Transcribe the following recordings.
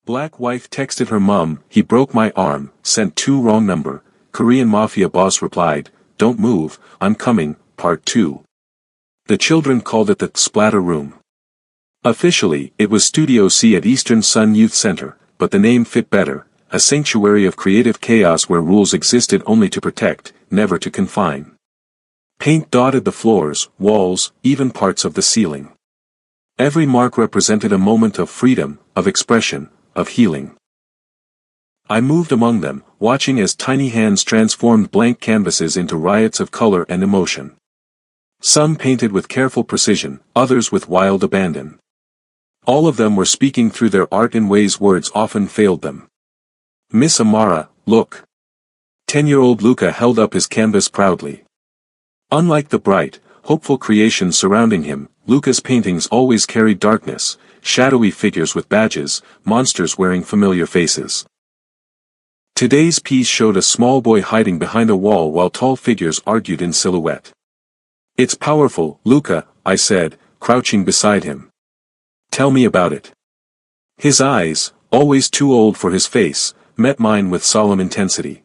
Black wife texted her mum, "He broke my arm, sent 2 wrong number." Korean Mafia boss replied, "Don't move, I'm coming." Part 2. The children called it the Splatter Room. Officially, it was Studio C at Eastern Sun Youth Center, but the name fit better, a sanctuary of creative chaos where rules existed only to protect, never to confine. Paint dotted the floors, walls, even parts of the ceiling. Every mark represented a moment of freedom, of expression, of healing. I moved among them, watching as tiny hands transformed blank canvases into riots of color and emotion. Some painted with careful precision, others with wild abandon. All of them were speaking through their art in ways words often failed them. "Miss Amara, look." 10-year-old Luca held up his canvas proudly. Unlike the bright, hopeful creations surrounding him, Luca's paintings always carried darkness, shadowy figures with badges, monsters wearing familiar faces. Today's piece showed a small boy hiding behind a wall while tall figures argued in silhouette. "It's powerful, Luca," I said, crouching beside him. "Tell me about it." His eyes, always too old for his face, met mine with solemn intensity.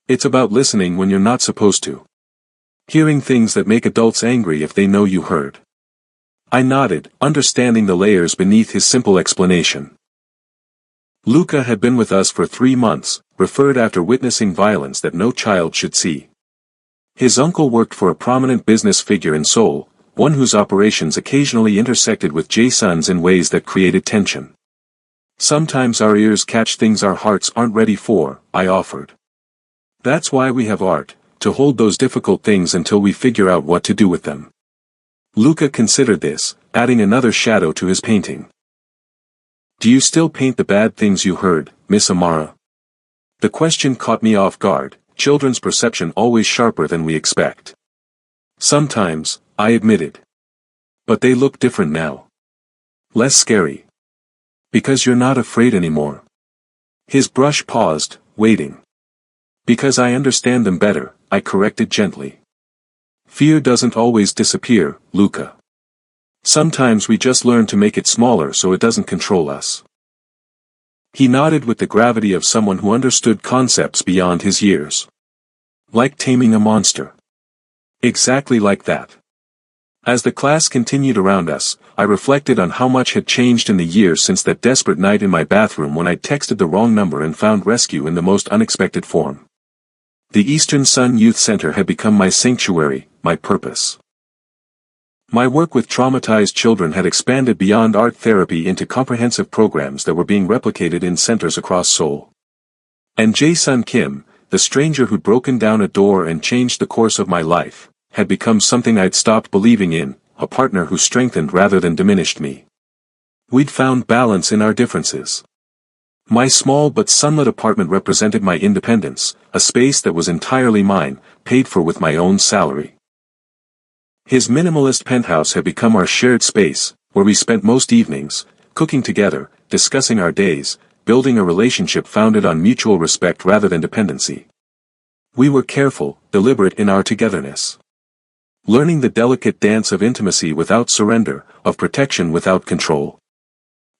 "It's about listening when you're not supposed to. Hearing things that make adults angry if they know you heard." I nodded, understanding the layers beneath his simple explanation. Luca had been with us for 3 months, referred after witnessing violence that no child should see. His uncle worked for a prominent business figure in Seoul, one whose operations occasionally intersected with Jae-sun's in ways that created tension. "Sometimes our ears catch things our hearts aren't ready for," I offered. "That's why we have art, to hold those difficult things until we figure out what to do with them." Luca considered this, adding another shadow to his painting. "Do you still paint the bad things you heard, Miss Amara?" The question caught me off guard, children's perception always sharper than we expect. "Sometimes," I admitted. "But they look different now. Less scary. Because you're not afraid anymore." His brush paused, waiting. "Because I understand them better," I corrected gently. "Fear doesn't always disappear, Luca. Sometimes we just learn to make it smaller so it doesn't control us." He nodded with the gravity of someone who understood concepts beyond his years. "Like taming a monster." Exactly like that. As the class continued around us, I reflected on how much had changed in the years since that desperate night in my bathroom when I texted the wrong number and found rescue in the most unexpected form. The Eastern Sun Youth Center had become my sanctuary, my purpose. My work with traumatized children had expanded beyond art therapy into comprehensive programs that were being replicated in centers across Seoul. And Jae-sun Kim, the stranger who'd broken down a door and changed the course of my life, had become something I'd stopped believing in, a partner who strengthened rather than diminished me. We'd found balance in our differences. My small but sunlit apartment represented my independence, a space that was entirely mine, paid for with my own salary. His minimalist penthouse had become our shared space, where we spent most evenings, cooking together, discussing our days, building a relationship founded on mutual respect rather than dependency. We were careful, deliberate in our togetherness. Learning the delicate dance of intimacy without surrender, of protection without control.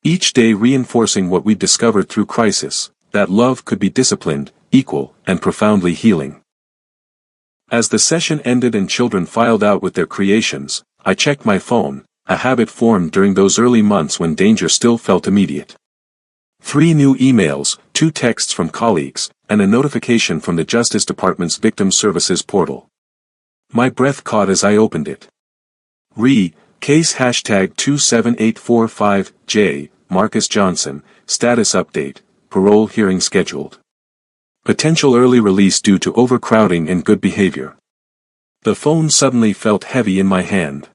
Each day reinforcing what we'd discovered through crisis, that love could be disciplined, equal, and profoundly healing. As the session ended and children filed out with their creations, I checked my phone, a habit formed during those early months when danger still felt immediate. 3 new emails, 2 texts from colleagues, and a notification from the Justice Department's Victim Services portal. My breath caught as I opened it. Case #27845J, Marcus Johnson, status update, parole hearing scheduled. Potential early release due to overcrowding and good behavior. The phone suddenly felt heavy in my hand.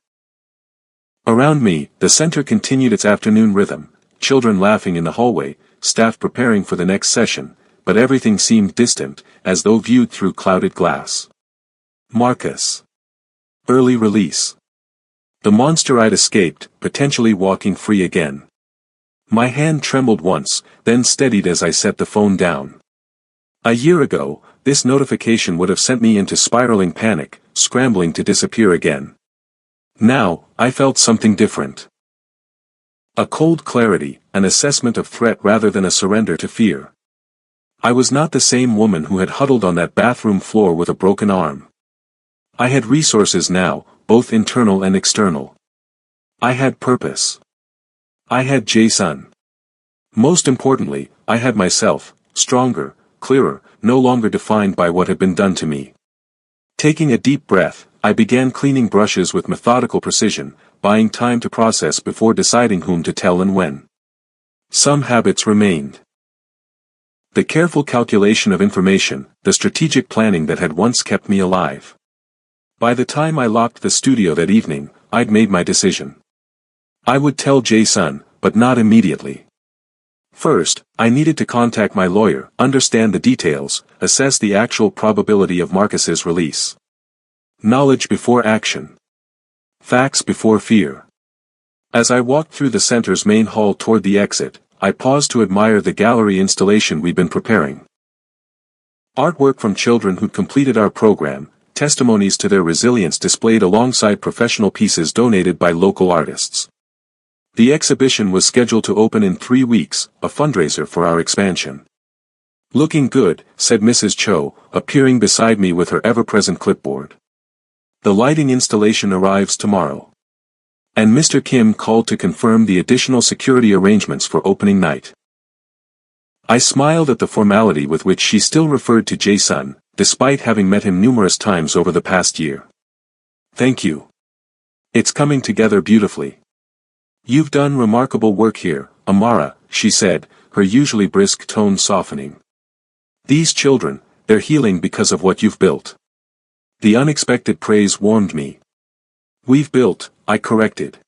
Around me, the center continued its afternoon rhythm, children laughing in the hallway, staff preparing for the next session, but everything seemed distant, as though viewed through clouded glass. Marcus. Early release. The monster I'd escaped, potentially walking free again. My hand trembled once, then steadied as I set the phone down. A year ago, this notification would have sent me into spiraling panic, scrambling to disappear again. Now, I felt something different. A cold clarity, an assessment of threat rather than a surrender to fear. I was not the same woman who had huddled on that bathroom floor with a broken arm. I had resources now, both internal and external. I had purpose. I had Jason. Most importantly, I had myself, stronger, clearer, no longer defined by what had been done to me. Taking a deep breath, I began cleaning brushes with methodical precision, buying time to process before deciding whom to tell and when. Some habits remained. The careful calculation of information, the strategic planning that had once kept me alive. By the time I locked the studio that evening, I'd made my decision. I would tell Jason, but not immediately. First, I needed to contact my lawyer, understand the details, assess the actual probability of Marcus's release. Knowledge before action. Facts before fear. As I walked through the center's main hall toward the exit, I paused to admire the gallery installation we'd been preparing. Artwork from children who'd completed our program, testimonies to their resilience displayed alongside professional pieces donated by local artists. The exhibition was scheduled to open in 3 weeks, a fundraiser for our expansion. "Looking good," said Mrs. Cho, appearing beside me with her ever-present clipboard. "The lighting installation arrives tomorrow." And Mr. Kim called to confirm the additional security arrangements for opening night. I smiled at the formality with which she still referred to Jason, despite having met him numerous times over the past year. "Thank you. It's coming together beautifully. You've done remarkable work here, Amara," she said, her usually brisk tone softening. "These children, they're healing because of what you've built." The unexpected praise warmed me. "We've built," I corrected.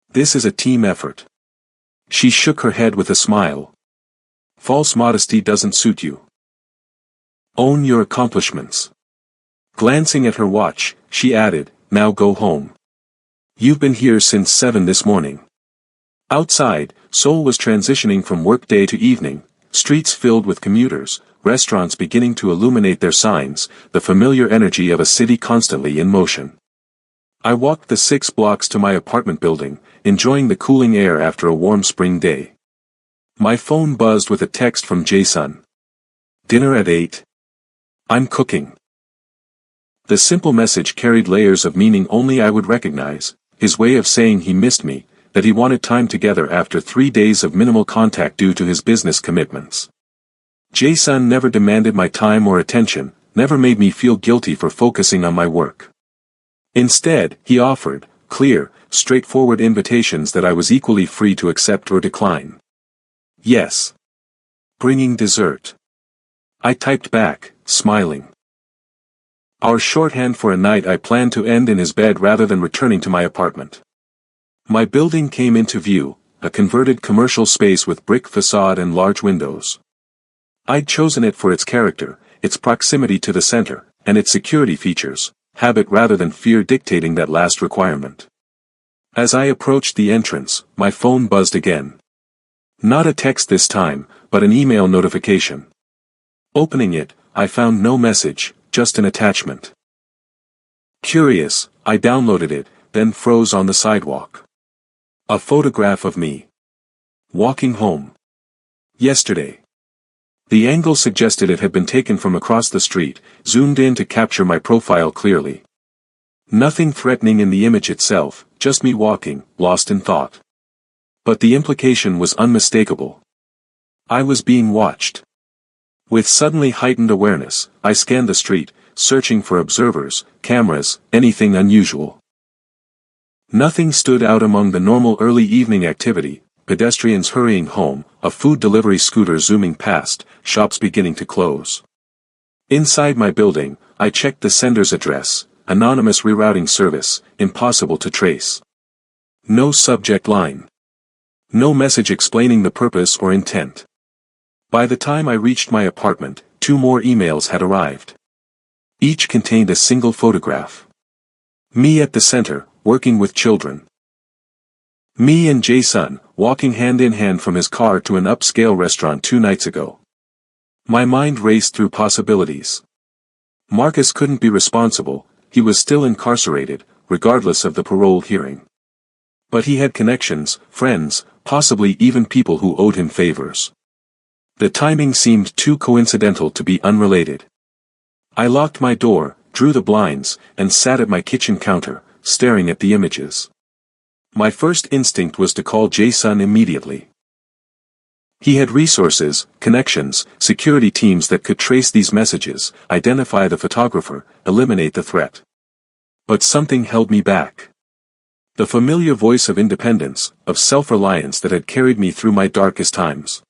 "This is a team effort." She shook her head with a smile. "False modesty doesn't suit you. Own your accomplishments." Glancing at her watch, she added, "Now go home. You've been here since 7 this morning." Outside, Seoul was transitioning from workday to evening, streets filled with commuters, restaurants beginning to illuminate their signs, the familiar energy of a city constantly in motion. I walked the 6 blocks to my apartment building, enjoying the cooling air after a warm spring day. My phone buzzed with a text from Jason. "Dinner at 8. I'm cooking." The simple message carried layers of meaning only I would recognize, his way of saying he missed me, that he wanted time together after 3 days of minimal contact due to his business commitments. Jason never demanded my time or attention, never made me feel guilty for focusing on my work. Instead, he offered, clear, straightforward invitations that I was equally free to accept or decline. "Yes. Bringing dessert." I typed back, smiling. Our shorthand for a night I planned to end in his bed rather than returning to my apartment. My building came into view, a converted commercial space with brick facade and large windows. I'd chosen it for its character, its proximity to the center, and its security features, habit rather than fear dictating that last requirement. As I approached the entrance, my phone buzzed again. Not a text this time, but an email notification. Opening it, I found no message, just an attachment. Curious, I downloaded it, then froze on the sidewalk. A photograph of me. Walking home. Yesterday. The angle suggested it had been taken from across the street, zoomed in to capture my profile clearly. Nothing threatening in the image itself, just me walking, lost in thought. But the implication was unmistakable. I was being watched. With suddenly heightened awareness, I scanned the street, searching for observers, cameras, anything unusual. Nothing stood out among the normal early evening activity, pedestrians hurrying home, a food delivery scooter zooming past, shops beginning to close. Inside my building, I checked the sender's address, anonymous rerouting service, impossible to trace. No subject line. No message explaining the purpose or intent. By the time I reached my apartment, 2 more emails had arrived. Each contained a single photograph. Me at the center, working with children. Me and Jason, walking hand in hand from his car to an upscale restaurant 2 nights ago. My mind raced through possibilities. Marcus couldn't be responsible, he was still incarcerated, regardless of the parole hearing. But he had connections, friends, possibly even people who owed him favors. The timing seemed too coincidental to be unrelated. I locked my door, drew the blinds, and sat at my kitchen counter, staring at the images. My first instinct was to call Jason immediately. He had resources, connections, security teams that could trace these messages, identify the photographer, eliminate the threat. But something held me back. The familiar voice of independence, of self-reliance that had carried me through my darkest times.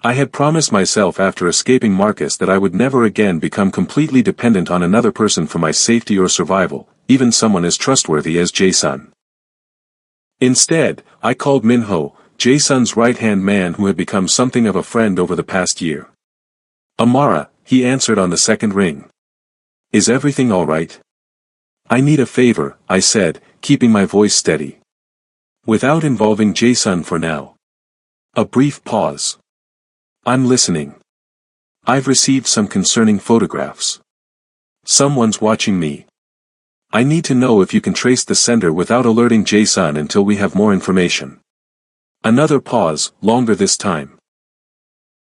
I had promised myself after escaping Marcus that I would never again become completely dependent on another person for my safety or survival, even someone as trustworthy as Jason. Instead, I called Minho, Jason's right-hand man who had become something of a friend over the past year. Amara, he answered on the second ring. Is everything all right? I need a favor, I said, keeping my voice steady. Without involving Jason for now. A brief pause. I'm listening. I've received some concerning photographs. Someone's watching me. I need to know if you can trace the sender without alerting Jason until we have more information. Another pause, longer this time.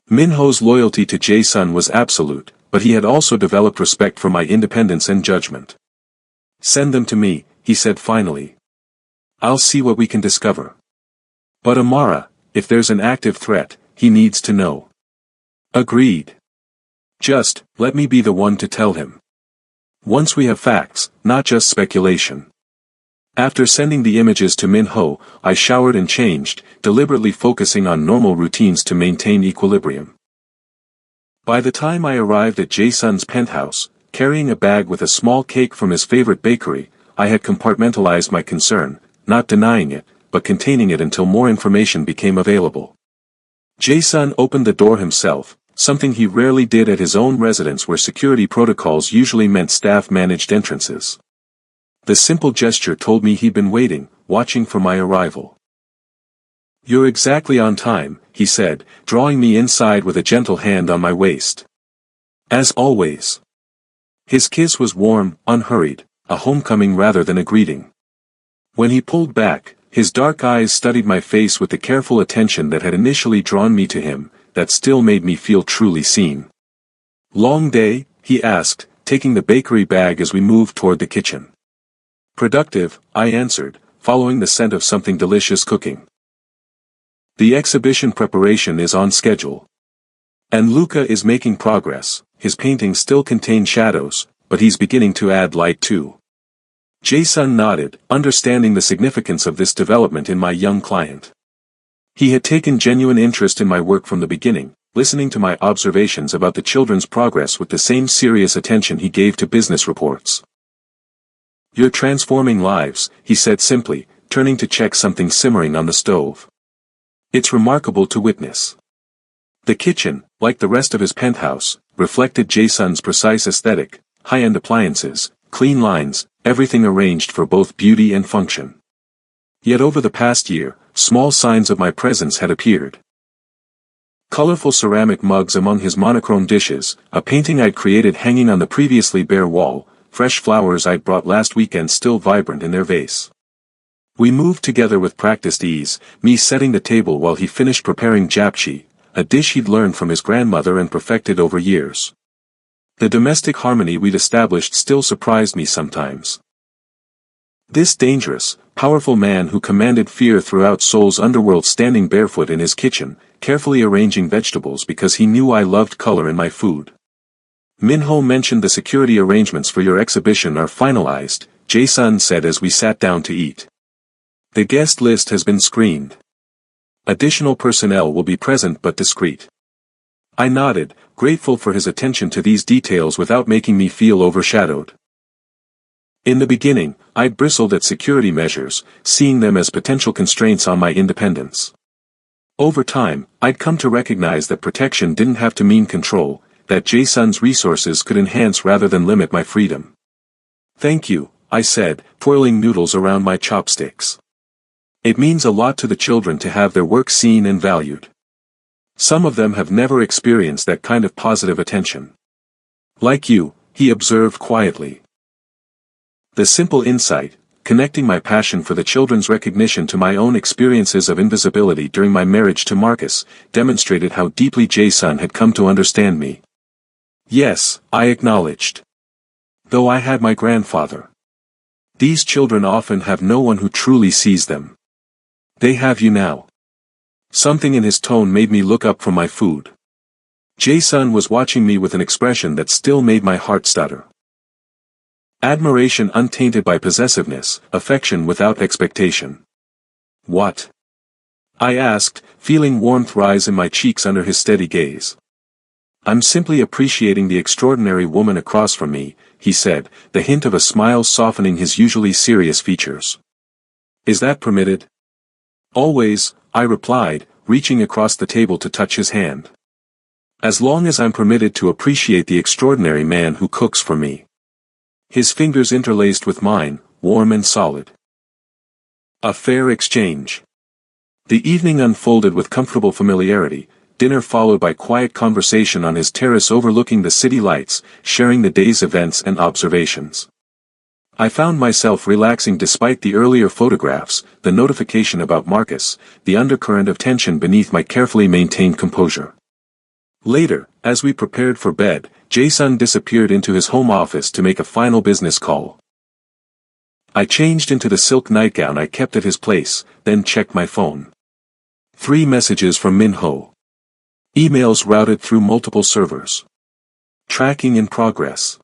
Minho's loyalty to Jason was absolute, but he had also developed respect for my independence and judgment. Send them to me, he said finally. I'll see what we can discover. But Amara, if there's an active threat, he needs to know. Agreed. Just, let me be the one to tell him. Once we have facts, not just speculation. After sending the images to Minho, I showered and changed, deliberately focusing on normal routines to maintain equilibrium. By the time I arrived at Jason's penthouse, carrying a bag with a small cake from his favorite bakery, I had compartmentalized my concern, not denying it, but containing it until more information became available. Jason opened the door himself, something he rarely did at his own residence where security protocols usually meant staff-managed entrances. The simple gesture told me he'd been waiting, watching for my arrival. You're exactly on time, he said, drawing me inside with a gentle hand on my waist. As always. His kiss was warm, unhurried, a homecoming rather than a greeting. When he pulled back, his dark eyes studied my face with the careful attention that had initially drawn me to him, that still made me feel truly seen. Long day, he asked, taking the bakery bag as we moved toward the kitchen. Productive, I answered, following the scent of something delicious cooking. The exhibition preparation is on schedule. And Luca is making progress, his paintings still contain shadows, but he's beginning to add light too. Jason nodded, understanding the significance of this development in my young client. He had taken genuine interest in my work from the beginning, listening to my observations about the children's progress with the same serious attention he gave to business reports. You're transforming lives, he said simply, turning to check something simmering on the stove. It's remarkable to witness. The kitchen, like the rest of his penthouse, reflected Jason's precise aesthetic, high-end appliances, clean lines, everything arranged for both beauty and function. Yet over the past year, small signs of my presence had appeared. Colorful ceramic mugs among his monochrome dishes, a painting I'd created hanging on the previously bare wall, fresh flowers I'd brought last weekend still vibrant in their vase. We moved together with practiced ease, me setting the table while he finished preparing japchae, a dish he'd learned from his grandmother and perfected over years. The domestic harmony we'd established still surprised me sometimes. This dangerous, powerful man who commanded fear throughout Seoul's underworld standing barefoot in his kitchen, carefully arranging vegetables because he knew I loved color in my food. Minho mentioned the security arrangements for your exhibition are finalized, Jason said as we sat down to eat. The guest list has been screened. Additional personnel will be present but discreet. I nodded, grateful for his attention to these details without making me feel overshadowed. In the beginning, I bristled at security measures, seeing them as potential constraints on my independence. Over time, I'd come to recognize that protection didn't have to mean control, that Jason's resources could enhance rather than limit my freedom. Thank you, I said, twirling noodles around my chopsticks. It means a lot to the children to have their work seen and valued. Some of them have never experienced that kind of positive attention. Like you, he observed quietly. The simple insight, connecting my passion for the children's recognition to my own experiences of invisibility during my marriage to Marcus, demonstrated how deeply Jason had come to understand me. Yes, I acknowledged. Though I had my grandfather. These children often have no one who truly sees them. They have you now. Something in his tone made me look up from my food. Jason was watching me with an expression that still made my heart stutter. Admiration untainted by possessiveness, affection without expectation. What? I asked, feeling warmth rise in my cheeks under his steady gaze. I'm simply appreciating the extraordinary woman across from me, he said, the hint of a smile softening his usually serious features. Is that permitted? Always, I replied, reaching across the table to touch his hand. As long as I'm permitted to appreciate the extraordinary man who cooks for me. His fingers interlaced with mine, warm and solid. A fair exchange. The evening unfolded with comfortable familiarity, dinner followed by quiet conversation on his terrace overlooking the city lights, sharing the day's events and observations. I found myself relaxing despite the earlier photographs, the notification about Marcus, the undercurrent of tension beneath my carefully maintained composure. Later, as we prepared for bed, Jason disappeared into his home office to make a final business call. I changed into the silk nightgown I kept at his place, then checked my phone. 3 messages from Min-ho. Emails routed through multiple servers. Tracking in progress.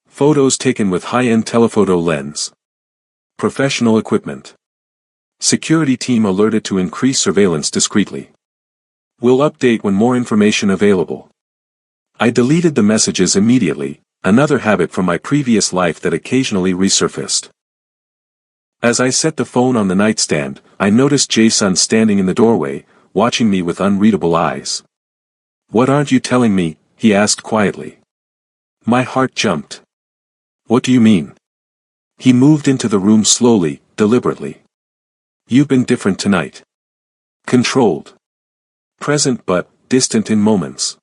Photos taken with high-end telephoto lens. Professional equipment. Security team alerted to increase surveillance discreetly. Will update when more information available. I deleted the messages immediately, another habit from my previous life that occasionally resurfaced. As I set the phone on the nightstand, I noticed Jason standing in the doorway, watching me with unreadable eyes. What aren't you telling me? He asked quietly. My heart jumped. What do you mean? He moved into the room slowly, deliberately. You've been different tonight. Controlled. Present but distant in moments.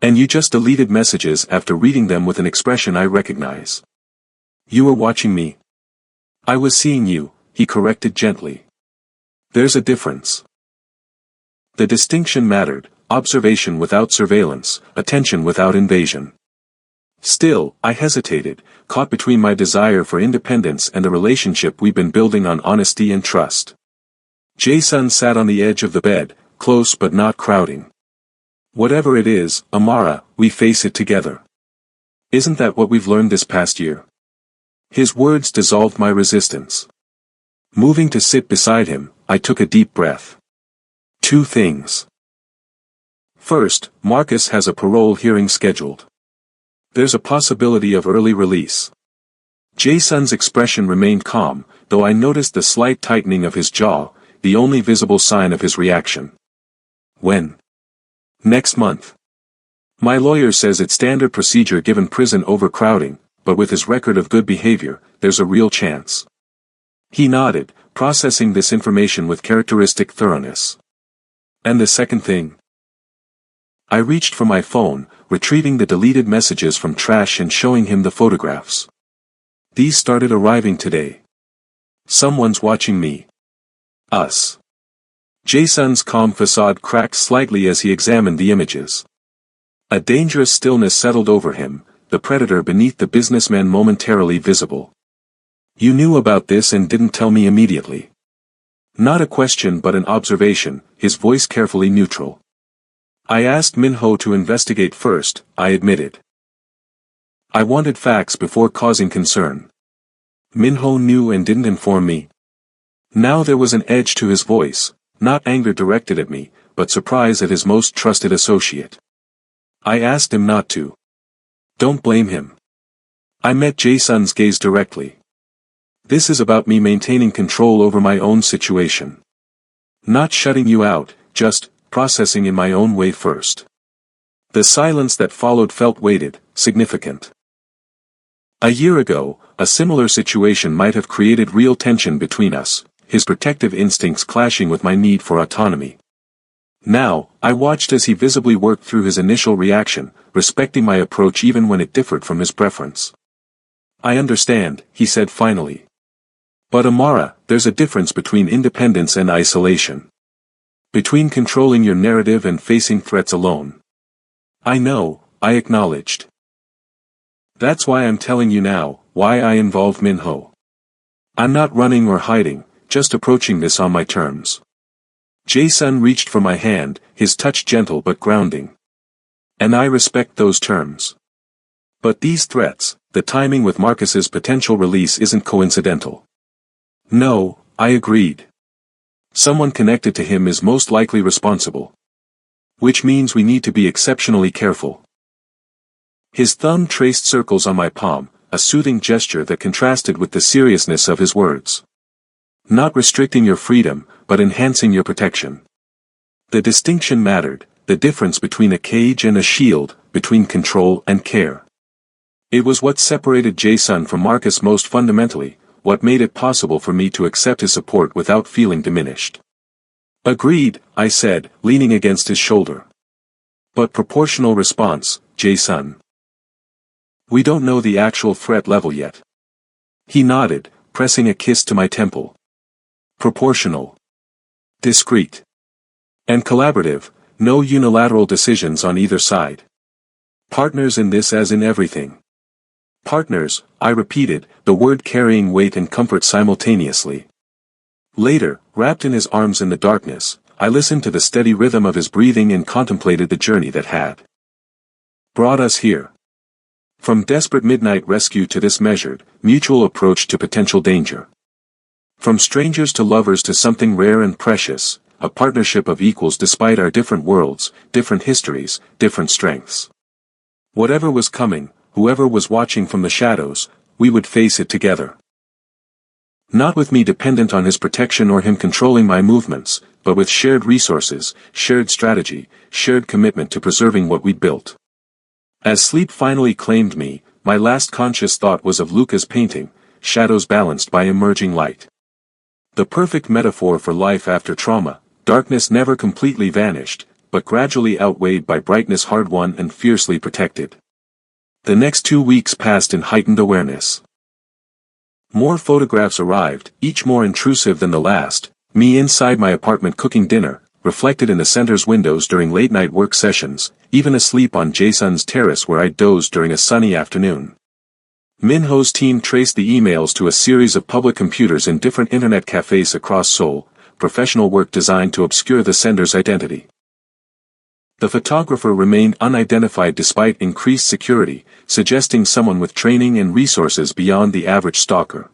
And you just deleted messages after reading them with an expression I recognize. You were watching me. I was seeing you, he corrected gently. There's a difference. The distinction mattered, observation without surveillance, attention without invasion. Still, I hesitated, caught between my desire for independence and the relationship we've been building on honesty and trust. Jason sat on the edge of the bed, close but not crowding. Whatever it is, Amara, we face it together. Isn't that what we've learned this past year? His words dissolved my resistance. Moving to sit beside him, I took a deep breath. 2 things. First, Marcus has a parole hearing scheduled. There's a possibility of early release. Jason's expression remained calm, though I noticed the slight tightening of his jaw, the only visible sign of his reaction. When? Next month. My lawyer says it's standard procedure given prison overcrowding, but with his record of good behavior, there's a real chance. He nodded, processing this information with characteristic thoroughness. And the second thing? I reached for my phone, retrieving the deleted messages from trash and showing him the photographs. These started arriving today. Someone's watching me. Us. Jason's calm facade cracked slightly as he examined the images. A dangerous stillness settled over him, the predator beneath the businessman momentarily visible. You knew about this and didn't tell me immediately. Not a question but an observation, his voice carefully neutral. I asked Min-ho to investigate first, I admitted. I wanted facts before causing concern. Min-ho knew and didn't inform me. Now there was an edge to his voice, not anger directed at me, but surprise at his most trusted associate. I asked him not to. Don't blame him. I met Jason's gaze directly. This is about me maintaining control over my own situation. Not shutting you out, just processing in my own way first. The silence that followed felt weighted, significant. A year ago, a similar situation might have created real tension between us, his protective instincts clashing with my need for autonomy. Now, I watched as he visibly worked through his initial reaction, respecting my approach even when it differed from his preference. I understand, he said finally. But Amara, there's a difference between independence and isolation. Between controlling your narrative and facing threats alone. I know, I acknowledged. That's why I'm telling you now, why I involved Minho. I'm not running or hiding, just approaching this on my terms. Jae-sun reached for my hand, his touch gentle but grounding. And I respect those terms. But these threats, the timing with Marcus's potential release isn't coincidental. No, I agreed. Someone connected to him is most likely responsible. Which means we need to be exceptionally careful. His thumb traced circles on my palm, a soothing gesture that contrasted with the seriousness of his words. Not restricting your freedom, but enhancing your protection. The distinction mattered, the difference between a cage and a shield, between control and care. It was what separated Jae-sun from Marcus most fundamentally, what made it possible for me to accept his support without feeling diminished. Agreed, I said, leaning against his shoulder. But proportional response, Jae-sun. We don't know the actual threat level yet. He nodded, pressing a kiss to my temple. Proportional. Discreet. And collaborative, no unilateral decisions on either side. Partners in this as in everything. Partners, I repeated, the word carrying weight and comfort simultaneously. Later, wrapped in his arms in the darkness, I listened to the steady rhythm of his breathing and contemplated the journey that had brought us here. From desperate midnight rescue to this measured, mutual approach to potential danger. From strangers to lovers to something rare and precious, a partnership of equals despite our different worlds, different histories, different strengths. Whatever was coming, whoever was watching from the shadows, we would face it together. Not with me dependent on his protection or him controlling my movements, but with shared resources, shared strategy, shared commitment to preserving what we'd built. As sleep finally claimed me, my last conscious thought was of Luca's painting, shadows balanced by emerging light. The perfect metaphor for life after trauma, darkness never completely vanished, but gradually outweighed by brightness hard-won and fiercely protected. The next 2 weeks passed in heightened awareness. More photographs arrived, each more intrusive than the last, me inside my apartment cooking dinner, reflected in the center's windows during late-night work sessions, even asleep on Jae-sun's terrace where I dozed during a sunny afternoon. Minho's team traced the emails to a series of public computers in different internet cafes across Seoul, professional work designed to obscure the sender's identity. The photographer remained unidentified despite increased security, suggesting someone with training and resources beyond the average stalker.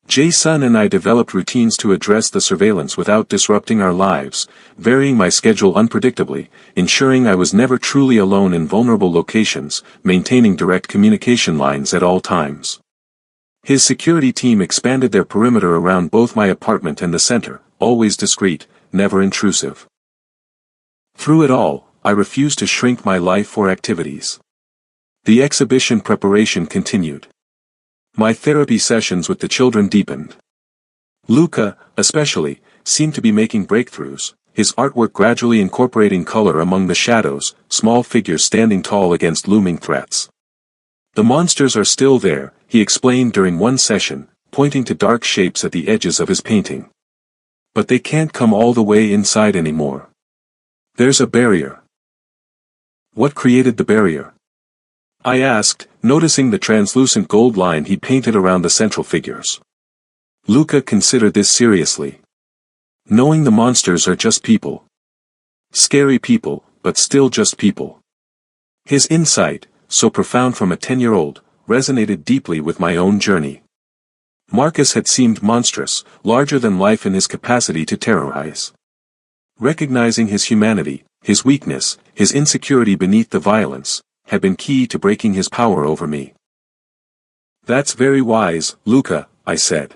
Jae-sun and I developed routines to address the surveillance without disrupting our lives, varying my schedule unpredictably, ensuring I was never truly alone in vulnerable locations, maintaining direct communication lines at all times. His security team expanded their perimeter around both my apartment and the center, always discreet, never intrusive. Through it all, I refused to shrink my life or activities. The exhibition preparation continued. My therapy sessions with the children deepened. Luca, especially, seemed to be making breakthroughs, his artwork gradually incorporating color among the shadows, small figures standing tall against looming threats. The monsters are still there, he explained during one session, pointing to dark shapes at the edges of his painting. But they can't come all the way inside anymore. There's a barrier. What created the barrier? I asked, noticing the translucent gold line he painted around the central figures. Luca considered this seriously. Knowing the monsters are just people. Scary people, but still just people. His insight, so profound from a 10-year-old, resonated deeply with my own journey. Marcus had seemed monstrous, larger than life in his capacity to terrorize. Recognizing his humanity, his weakness, his insecurity beneath the violence, had been key to breaking his power over me. That's very wise, Luca, I said.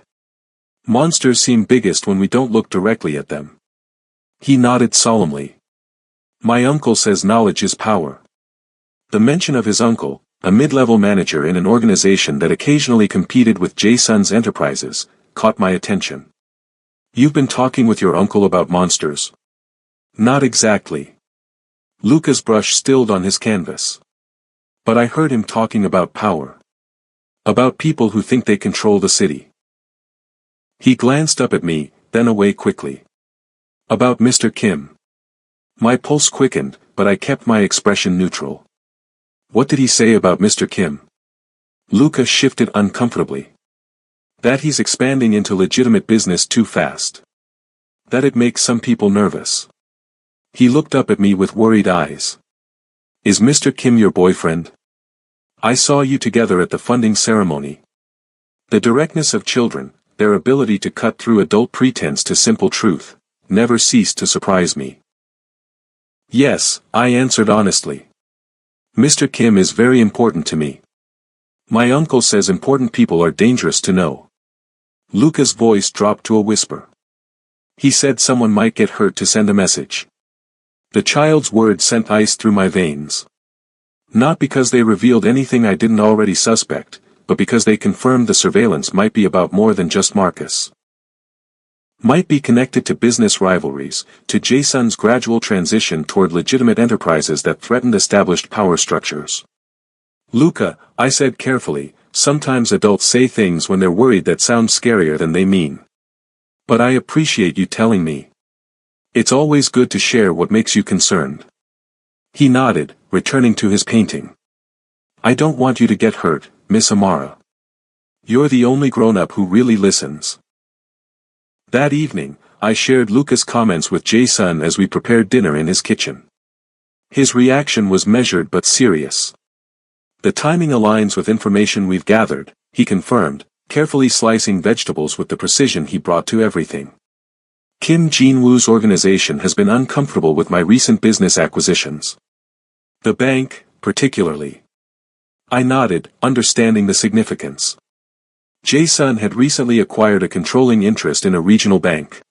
Monsters seem biggest when we don't look directly at them. He nodded solemnly. My uncle says knowledge is power. The mention of his uncle, a mid-level manager in an organization that occasionally competed with Jae-sun's enterprises, caught my attention. You've been talking with your uncle about monsters? Not exactly. Luca's brush stilled on his canvas. But I heard him talking about power. About people who think they control the city. He glanced up at me, then away quickly. About Mr. Kim. My pulse quickened, but I kept my expression neutral. What did he say about Mr. Kim? Luca shifted uncomfortably. That he's expanding into legitimate business too fast. That it makes some people nervous. He looked up at me with worried eyes. Is Mr. Kim your boyfriend? I saw you together at the funding ceremony. The directness of children, their ability to cut through adult pretense to simple truth, never ceased to surprise me. Yes, I answered honestly. Mr. Kim is very important to me. My uncle says important people are dangerous to know. Luca's voice dropped to a whisper. He said someone might get hurt to send a message. The child's words sent ice through my veins. Not because they revealed anything I didn't already suspect, but because they confirmed the surveillance might be about more than just Marcus. Might be connected to business rivalries, to Jason's gradual transition toward legitimate enterprises that threatened established power structures. Luca, I said carefully, sometimes adults say things when they're worried that sound scarier than they mean. But I appreciate you telling me. It's always good to share what makes you concerned. He nodded, returning to his painting. I don't want you to get hurt, Miss Amara. You're the only grown-up who really listens. That evening, I shared Luca's comments with Jason as we prepared dinner in his kitchen. His reaction was measured but serious. The timing aligns with information we've gathered, he confirmed, carefully slicing vegetables with the precision he brought to everything. Kim Jin-woo's organization has been uncomfortable with my recent business acquisitions. The bank, particularly. I nodded, understanding the significance. Jason had recently acquired a controlling interest in a regional bank.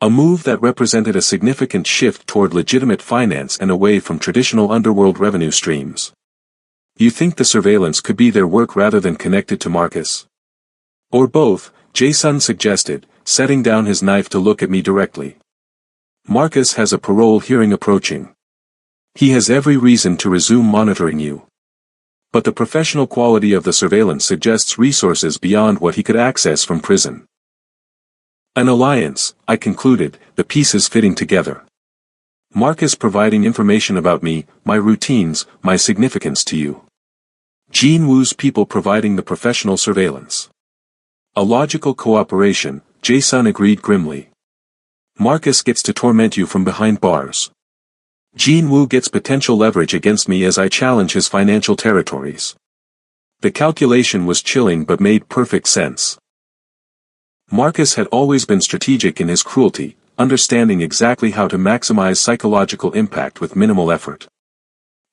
A move that represented a significant shift toward legitimate finance and away from traditional underworld revenue streams. You think the surveillance could be their work rather than connected to Marcus? Or both, Jason suggested, setting down his knife to look at me directly. Marcus has a parole hearing approaching. He has every reason to resume monitoring you. But the professional quality of the surveillance suggests resources beyond what he could access from prison. An alliance, I concluded, the pieces fitting together. Marcus providing information about me, my routines, my significance to you. Jin-woo's people providing the professional surveillance. A logical cooperation, Jason agreed grimly. Marcus gets to torment you from behind bars. Jin-woo gets potential leverage against me as I challenge his financial territories. The calculation was chilling but made perfect sense. Marcus had always been strategic in his cruelty, understanding exactly how to maximize psychological impact with minimal effort.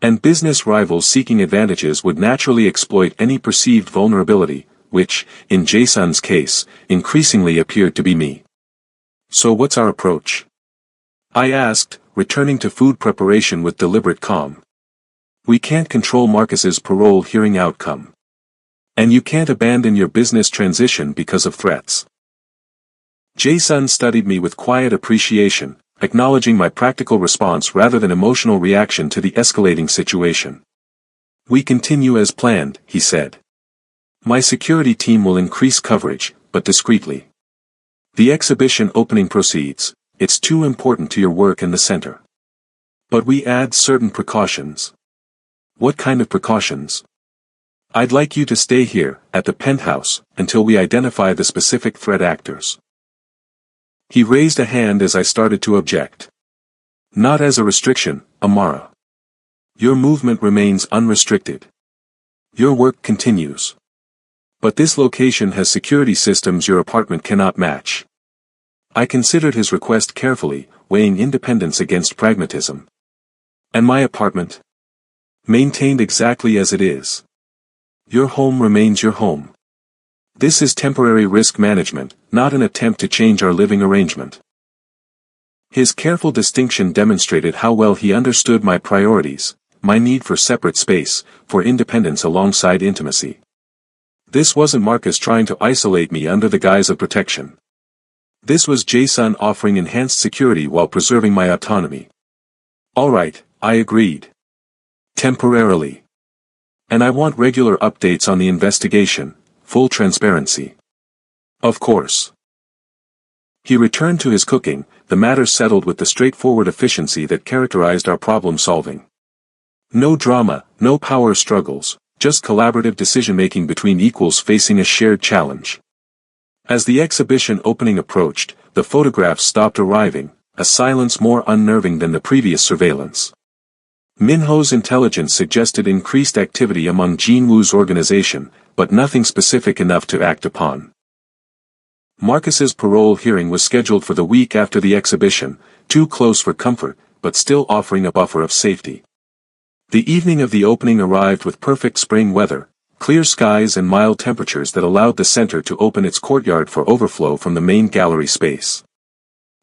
And business rivals seeking advantages would naturally exploit any perceived vulnerability, which, in Jason's case, increasingly appeared to be me. So what's our approach? I asked, returning to food preparation with deliberate calm. We can't control Marcus's parole hearing outcome. And you can't abandon your business transition because of threats. Jason studied me with quiet appreciation, acknowledging my practical response rather than emotional reaction to the escalating situation. We continue as planned, he said. My security team will increase coverage, but discreetly. The exhibition opening proceeds, it's too important to your work in the center. But we add certain precautions. What kind of precautions? I'd like you to stay here, at the penthouse, until we identify the specific threat actors. He raised a hand as I started to object. Not as a restriction, Amara. Your movement remains unrestricted. Your work continues. But this location has security systems your apartment cannot match. I considered his request carefully, weighing independence against pragmatism. And my apartment? Maintained exactly as it is. Your home remains your home. This is temporary risk management, not an attempt to change our living arrangement. His careful distinction demonstrated how well he understood my priorities, my need for separate space, for independence alongside intimacy. This wasn't Marcus trying to isolate me under the guise of protection. This was Jason offering enhanced security while preserving my autonomy. All right, I agreed. Temporarily. And I want regular updates on the investigation, full transparency. Of course. He returned to his cooking, the matter settled with the straightforward efficiency that characterized our problem-solving. No drama, no power struggles, just collaborative decision-making between equals facing a shared challenge. As the exhibition opening approached, the photographs stopped arriving, a silence more unnerving than the previous surveillance. Minho's intelligence suggested increased activity among Jinwoo's organization, but nothing specific enough to act upon. Marcus's parole hearing was scheduled for the week after the exhibition, too close for comfort, but still offering a buffer of safety. The evening of the opening arrived with perfect spring weather, clear skies and mild temperatures that allowed the center to open its courtyard for overflow from the main gallery space.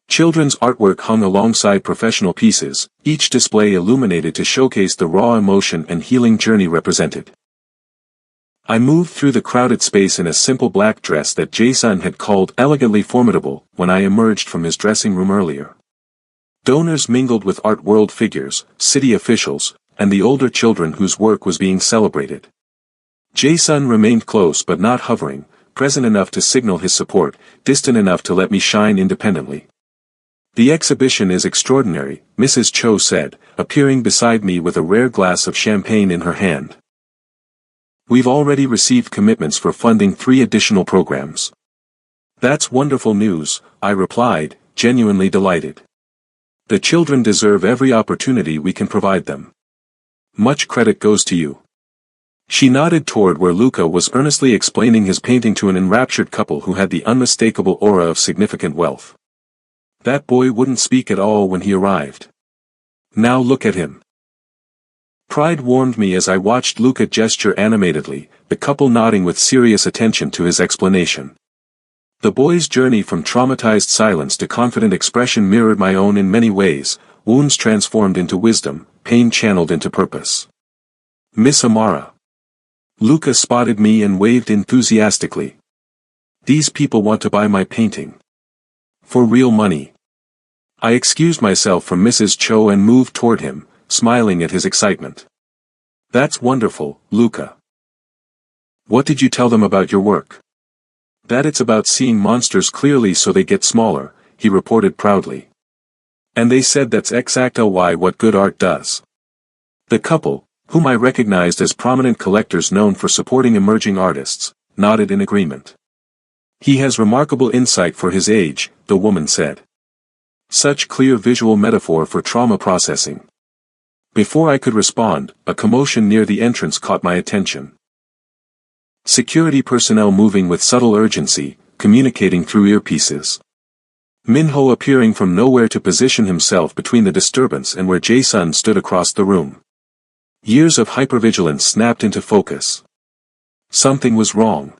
Children's artwork hung alongside professional pieces, each display illuminated to showcase the raw emotion and healing journey represented. I moved through the crowded space in a simple black dress that Jason had called elegantly formidable when I emerged from his dressing room earlier. Donors mingled with art world figures, city officials, and the older children whose work was being celebrated. Jason remained close but not hovering, present enough to signal his support, distant enough to let me shine independently. "The exhibition is extraordinary," Mrs. Cho said, appearing beside me with a rare glass of champagne in her hand. "We've already received commitments for funding 3 additional programs." "That's wonderful news," I replied, genuinely delighted. "The children deserve every opportunity we can provide them. Much credit goes to you." She nodded toward where Luca was earnestly explaining his painting to an enraptured couple who had the unmistakable aura of significant wealth. "That boy wouldn't speak at all when he arrived. Now look at him." Pride warmed me as I watched Luca gesture animatedly, the couple nodding with serious attention to his explanation. The boy's journey from traumatized silence to confident expression mirrored my own in many ways, wounds transformed into wisdom, pain channeled into purpose. "Miss Amara." Luca spotted me and waved enthusiastically. "These people want to buy my painting. For real money." I excused myself from Mrs. Cho and moved toward him, smiling at his excitement. "That's wonderful, Luca. What did you tell them about your work?" "That it's about seeing monsters clearly so they get smaller," he reported proudly. "And they said that's exactly what good art does." The couple, whom I recognized as prominent collectors known for supporting emerging artists, nodded in agreement. "He has remarkable insight for his age," the woman said. "Such clear visual metaphor for trauma processing." Before I could respond, a commotion near the entrance caught my attention. Security personnel moving with subtle urgency, communicating through earpieces. Minho appearing from nowhere to position himself between the disturbance and where Jae-sun stood across the room. Years of hypervigilance snapped into focus. Something was wrong.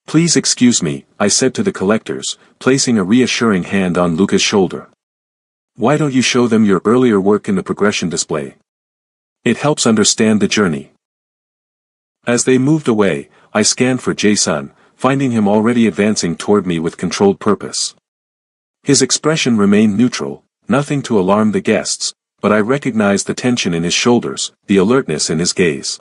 "Please excuse me," I said to the collectors, placing a reassuring hand on Luca's shoulder. "Why don't you show them your earlier work in the progression display? It helps understand the journey." As they moved away, I scanned for Jae-sun, finding him already advancing toward me with controlled purpose. His expression remained neutral, nothing to alarm the guests, but I recognized the tension in his shoulders, the alertness in his gaze.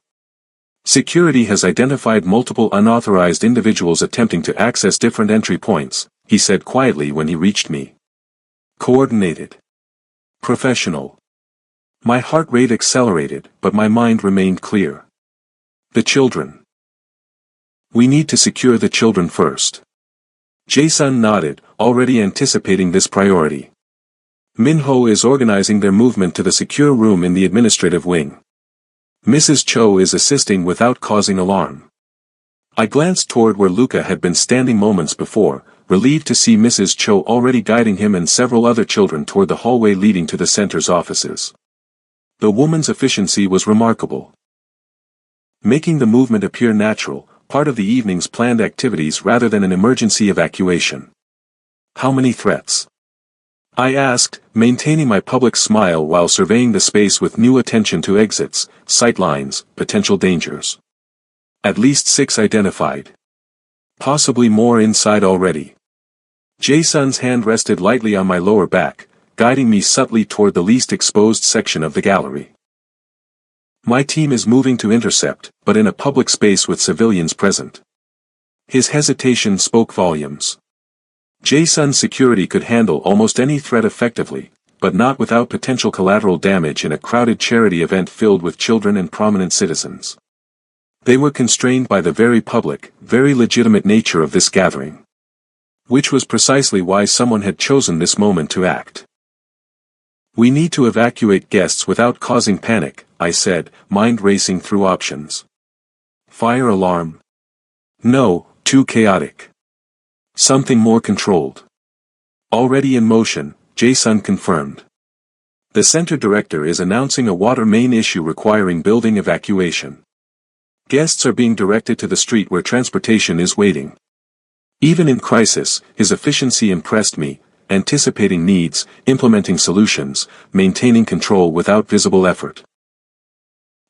"Security has identified multiple unauthorized individuals attempting to access different entry points," he said quietly when he reached me. "Coordinated. Professional." My heart rate accelerated, but my mind remained clear. "The children. We need to secure the children first." Jae-sun nodded, already anticipating this priority. "Minho is organizing their movement to the secure room in the administrative wing. Mrs. Cho is assisting without causing alarm." I glanced toward where Luca had been standing moments before, relieved to see Mrs. Cho already guiding him and several other children toward the hallway leading to the center's offices. The woman's efficiency was remarkable. Making the movement appear natural, part of the evening's planned activities rather than an emergency evacuation. "How many threats?" I asked, maintaining my public smile while surveying the space with new attention to exits, sightlines, potential dangers. "At least 6 identified. Possibly more inside already." Jae-sun's hand rested lightly on my lower back, guiding me subtly toward the least exposed section of the gallery. "My team is moving to intercept, but in a public space with civilians present." His hesitation spoke volumes. Jasun's security could handle almost any threat effectively, but not without potential collateral damage in a crowded charity event filled with children and prominent citizens. They were constrained by the very public, very legitimate nature of this gathering. Which was precisely why someone had chosen this moment to act. "We need to evacuate guests without causing panic," I said, mind racing through options. Fire alarm? No, too chaotic. Something more controlled. Already in motion, Jason confirmed. The center director is announcing a water main issue requiring building evacuation. Guests are being directed to the street where transportation is waiting. Even in crisis, his efficiency impressed me, anticipating needs, implementing solutions, maintaining control without visible effort.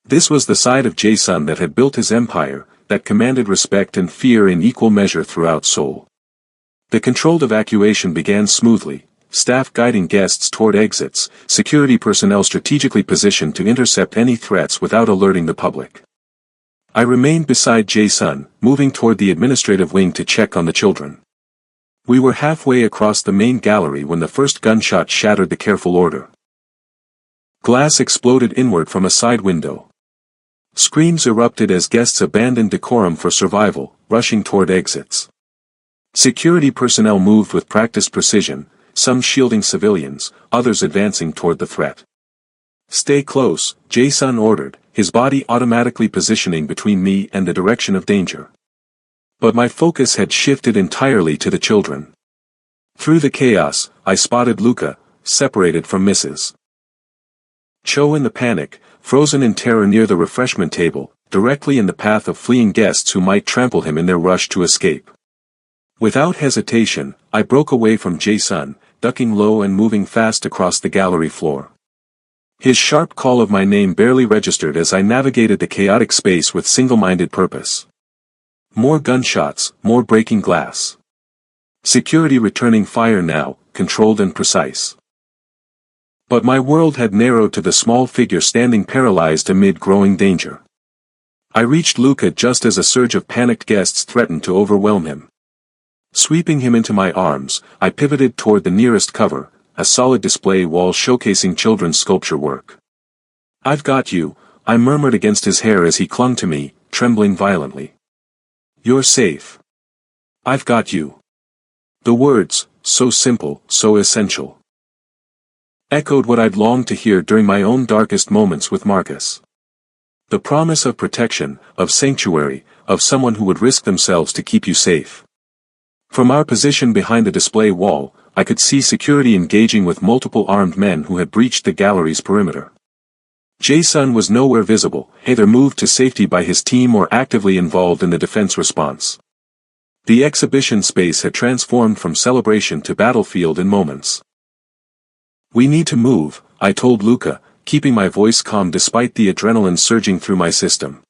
This was the side of Jason that had built his empire, that commanded respect and fear in equal measure throughout Seoul. The controlled evacuation began smoothly, staff guiding guests toward exits, security personnel strategically positioned to intercept any threats without alerting the public. I remained beside Jason, moving toward the administrative wing to check on the children. We were halfway across the main gallery when the first gunshot shattered the careful order. Glass exploded inward from a side window. Screams erupted as guests abandoned decorum for survival, rushing toward exits. Security personnel moved with practiced precision, some shielding civilians, others advancing toward the threat. "Stay close," Jason ordered, his body automatically positioning between me and the direction of danger. But my focus had shifted entirely to the children. Through the chaos, I spotted Luca, separated from Mrs. Cho in the panic, frozen in terror near the refreshment table, directly in the path of fleeing guests who might trample him in their rush to escape. Without hesitation, I broke away from Jason, ducking low and moving fast across the gallery floor. His sharp call of my name barely registered as I navigated the chaotic space with single-minded purpose. More gunshots, more breaking glass. Security returning fire now, controlled and precise. But my world had narrowed to the small figure standing paralyzed amid growing danger. I reached Luca just as a surge of panicked guests threatened to overwhelm him. Sweeping him into my arms, I pivoted toward the nearest cover, a solid display wall showcasing children's sculpture work. "I've got you," I murmured against his hair as he clung to me, trembling violently. "You're safe. I've got you." The words, so simple, so essential, echoed what I'd longed to hear during my own darkest moments with Marcus. The promise of protection, of sanctuary, of someone who would risk themselves to keep you safe. From our position behind the display wall, I could see security engaging with multiple armed men who had breached the gallery's perimeter. Jason was nowhere visible, either moved to safety by his team or actively involved in the defense response. The exhibition space had transformed from celebration to battlefield in moments. "We need to move," I told Luca, keeping my voice calm despite the adrenaline surging through my system.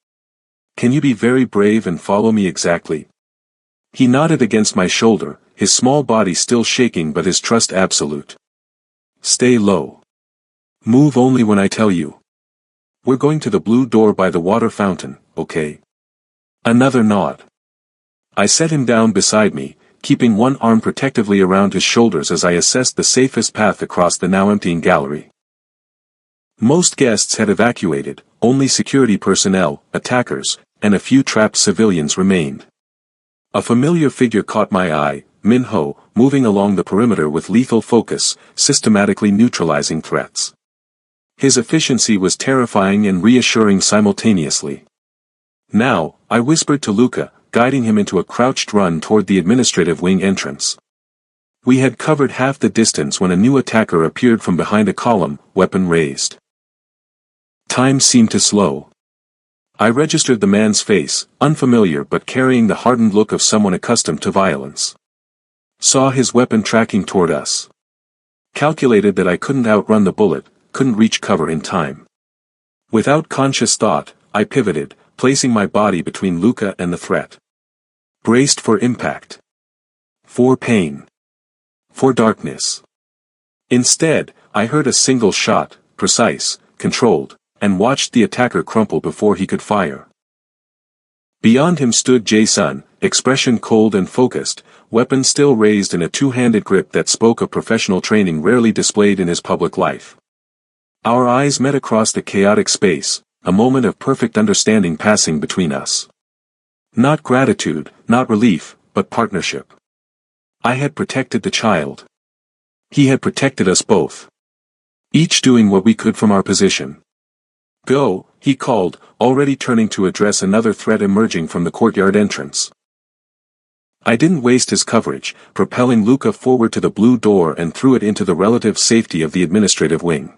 "Can you be very brave and follow me exactly?" He nodded against my shoulder, his small body still shaking but his trust absolute. "Stay low. Move only when I tell you. We're going to the blue door by the water fountain, okay?" Another nod. I set him down beside me, keeping one arm protectively around his shoulders as I assessed the safest path across the now emptying gallery. Most guests had evacuated, only security personnel, attackers, and a few trapped civilians remained. A familiar figure caught my eye, Min-ho, moving along the perimeter with lethal focus, systematically neutralizing threats. His efficiency was terrifying and reassuring simultaneously. "Now," I whispered to Luca, guiding him into a crouched run toward the administrative wing entrance. We had covered half the distance when a new attacker appeared from behind a column, weapon raised. Time seemed to slow. I registered the man's face, unfamiliar but carrying the hardened look of someone accustomed to violence. Saw his weapon tracking toward us. Calculated that I couldn't outrun the bullet, couldn't reach cover in time. Without conscious thought, I pivoted, placing my body between Luca and the threat. Braced for impact. For pain. For darkness. Instead, I heard a single shot, precise, controlled, and watched the attacker crumple before he could fire. Beyond him stood Jae-sun, expression cold and focused, weapon still raised in a two-handed grip that spoke of professional training rarely displayed in his public life. Our eyes met across the chaotic space, a moment of perfect understanding passing between us. Not gratitude, not relief, but partnership. I had protected the child. He had protected us both. Each doing what we could from our position. Go, he called, already turning to address another threat emerging from the courtyard entrance. I didn't waste his coverage, propelling Luca forward to the blue door and threw it into the relative safety of the administrative wing.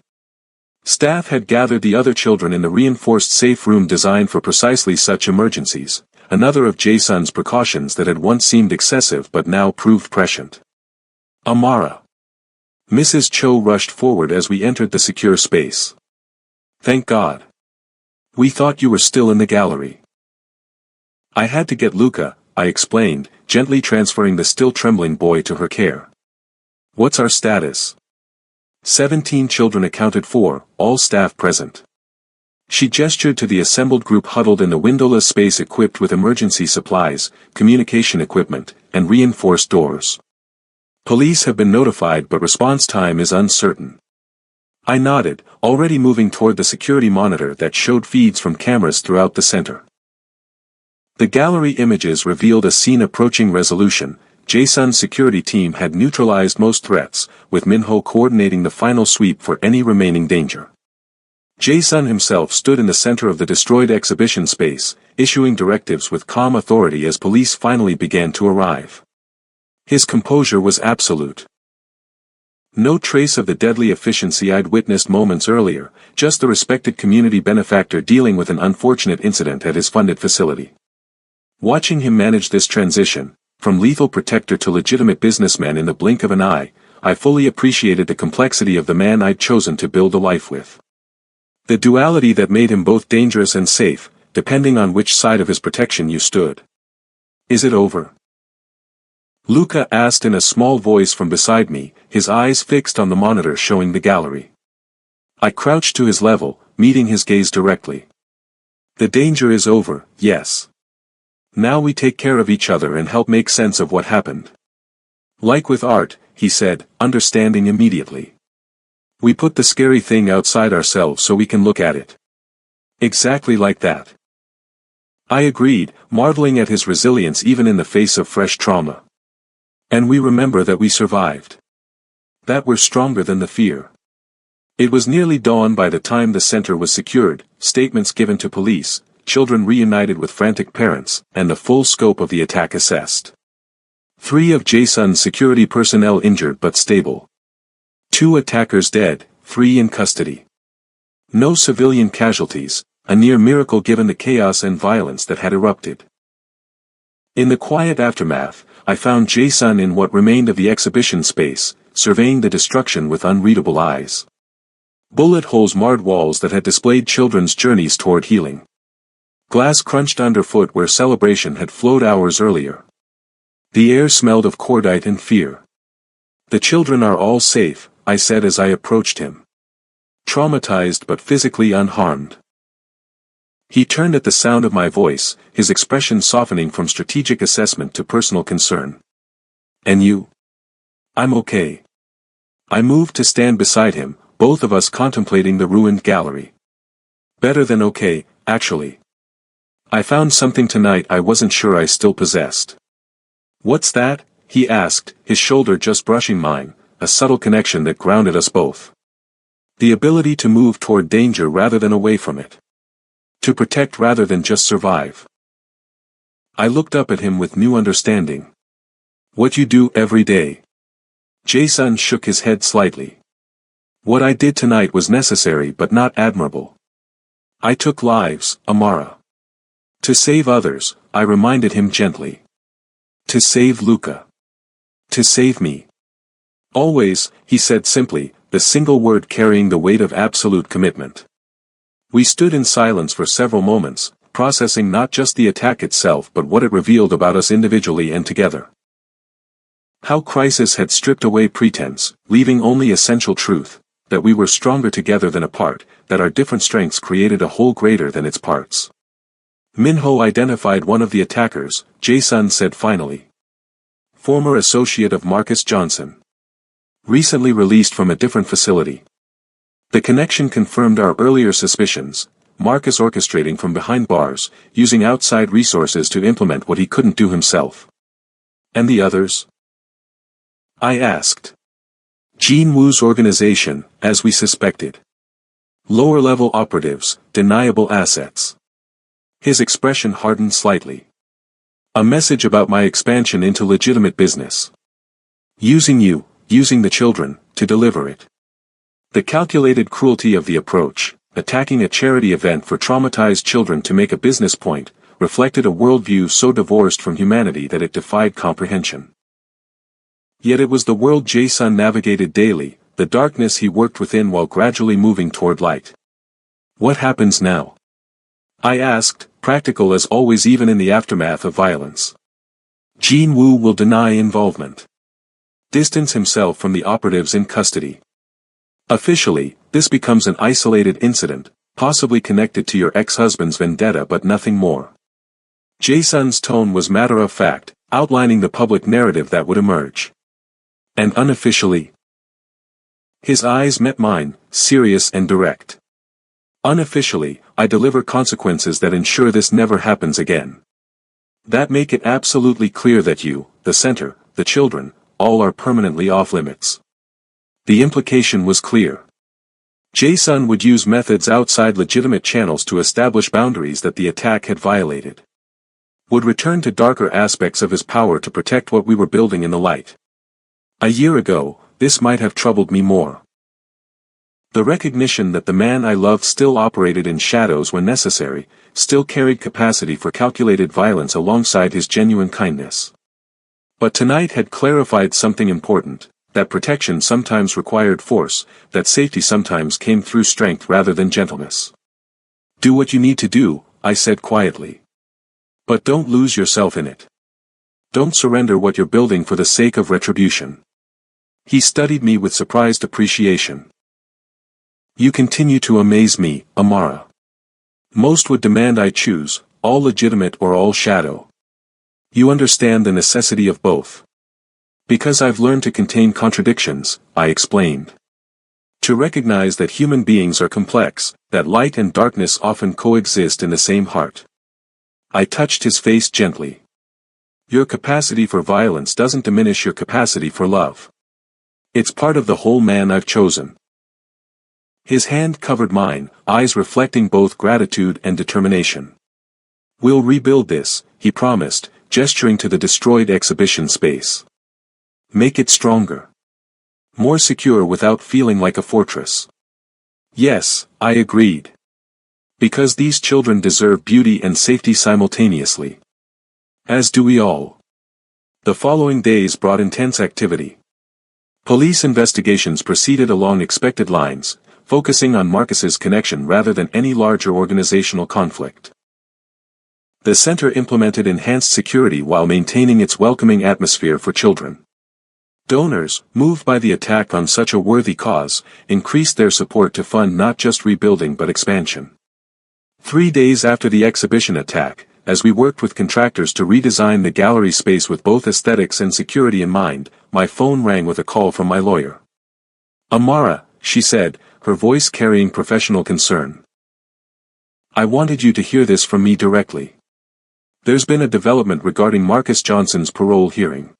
Staff had gathered the other children in the reinforced safe room designed for precisely such emergencies, another of Jae-sun's precautions that had once seemed excessive but now proved prescient. Amara. Mrs. Cho rushed forward as we entered the secure space. Thank God. We thought you were still in the gallery. I had to get Luca, I explained, gently transferring the still trembling boy to her care. What's our status? 17 children accounted for, all staff present. She gestured to the assembled group huddled in the windowless space equipped with emergency supplies, communication equipment, and reinforced doors. Police have been notified but response time is uncertain. I nodded, already moving toward the security monitor that showed feeds from cameras throughout the center. The gallery images revealed a scene approaching resolution. Jae-sun's security team had neutralized most threats, with Minho coordinating the final sweep for any remaining danger. Jae-sun himself stood in the center of the destroyed exhibition space, issuing directives with calm authority as police finally began to arrive. His composure was absolute. No trace of the deadly efficiency I'd witnessed moments earlier, just the respected community benefactor dealing with an unfortunate incident at his funded facility. Watching him manage this transition, from lethal protector to legitimate businessman in the blink of an eye, I fully appreciated the complexity of the man I'd chosen to build a life with. The duality that made him both dangerous and safe, depending on which side of his protection you stood. Is it over? Luca asked in a small voice from beside me, his eyes fixed on the monitor showing the gallery. I crouched to his level, meeting his gaze directly. The danger is over, yes. Now we take care of each other and help make sense of what happened. Like with art, he said, understanding immediately. We put the scary thing outside ourselves so we can look at it. Exactly like that. I agreed, marveling at his resilience even in the face of fresh trauma. And we remember that we survived. That we're stronger than the fear. It was nearly dawn by the time the center was secured, statements given to police, children reunited with frantic parents, and the full scope of the attack assessed. 3 of Jae-sun's security personnel injured but stable. 2 attackers dead, 3 in custody. No civilian casualties, a near miracle given the chaos and violence that had erupted. In the quiet aftermath, I found Jae-sun in what remained of the exhibition space, surveying the destruction with unreadable eyes. Bullet holes marred walls that had displayed children's journeys toward healing. Glass crunched underfoot where celebration had flowed hours earlier. The air smelled of cordite and fear. The children are all safe, I said as I approached him. Traumatized but physically unharmed. He turned at the sound of my voice, his expression softening from strategic assessment to personal concern. And you? I'm okay. I moved to stand beside him, both of us contemplating the ruined gallery. Better than okay, actually. I found something tonight I wasn't sure I still possessed. What's that? He asked, his shoulder just brushing mine, a subtle connection that grounded us both. The ability to move toward danger rather than away from it. To protect rather than just survive. I looked up at him with new understanding. What you do every day. Jae-sun shook his head slightly. What I did tonight was necessary but not admirable. I took lives, Amara. To save others, I reminded him gently. To save Luca. To save me. Always, he said simply, the single word carrying the weight of absolute commitment. We stood in silence for several moments, processing not just the attack itself but what it revealed about us individually and together. How crisis had stripped away pretense, leaving only essential truth, that we were stronger together than apart, that our different strengths created a whole greater than its parts. Minho identified one of the attackers, Jae-sun said finally. Former associate of Marcus Johnson. Recently released from a different facility. The connection confirmed our earlier suspicions, Marcus orchestrating from behind bars, using outside resources to implement what he couldn't do himself. And the others? I asked. Jin Woo's organization, as we suspected. Lower-level operatives, deniable assets. His expression hardened slightly. A message about my expansion into legitimate business. Using you, using the children, to deliver it. The calculated cruelty of the approach, attacking a charity event for traumatized children to make a business point, reflected a worldview so divorced from humanity that it defied comprehension. Yet it was the world Jae-sun navigated daily, the darkness he worked within while gradually moving toward light. What happens now? I asked, practical as always even in the aftermath of violence. Jin Woo will deny involvement. Distance himself from the operatives in custody. Officially, this becomes an isolated incident, possibly connected to your ex-husband's vendetta but nothing more. Jae-sun's tone was matter-of-fact, outlining the public narrative that would emerge. And unofficially? His eyes met mine, serious and direct. Unofficially, I deliver consequences that ensure this never happens again. That make it absolutely clear that you, the center, the children, all are permanently off-limits. The implication was clear. Jae-sun would use methods outside legitimate channels to establish boundaries that the attack had violated. Would return to darker aspects of his power to protect what we were building in the light. A year ago, this might have troubled me more. The recognition that the man I loved still operated in shadows when necessary, still carried capacity for calculated violence alongside his genuine kindness. But tonight had clarified something important, that protection sometimes required force, that safety sometimes came through strength rather than gentleness. Do what you need to do, I said quietly. But don't lose yourself in it. Don't surrender what you're building for the sake of retribution. He studied me with surprised appreciation. You continue to amaze me, Amara. Most would demand I choose, all legitimate or all shadow. You understand the necessity of both. Because I've learned to contain contradictions, I explained. To recognize that human beings are complex, that light and darkness often coexist in the same heart. I touched his face gently. Your capacity for violence doesn't diminish your capacity for love. It's part of the whole man I've chosen. His hand covered mine, eyes reflecting both gratitude and determination. We'll rebuild this, he promised, gesturing to the destroyed exhibition space. Make it stronger. More secure without feeling like a fortress. Yes, I agreed. Because these children deserve beauty and safety simultaneously. As do we all. The following days brought intense activity. Police investigations proceeded along expected lines, focusing on Marcus's connection rather than any larger organizational conflict. The center implemented enhanced security while maintaining its welcoming atmosphere for children. Donors, moved by the attack on such a worthy cause, increased their support to fund not just rebuilding but expansion. 3 days after the exhibition attack, as we worked with contractors to redesign the gallery space with both aesthetics and security in mind, my phone rang with a call from my lawyer. Amara, she said, her voice carrying professional concern. I wanted you to hear this from me directly. There's been a development regarding Marcus Johnson's parole hearing.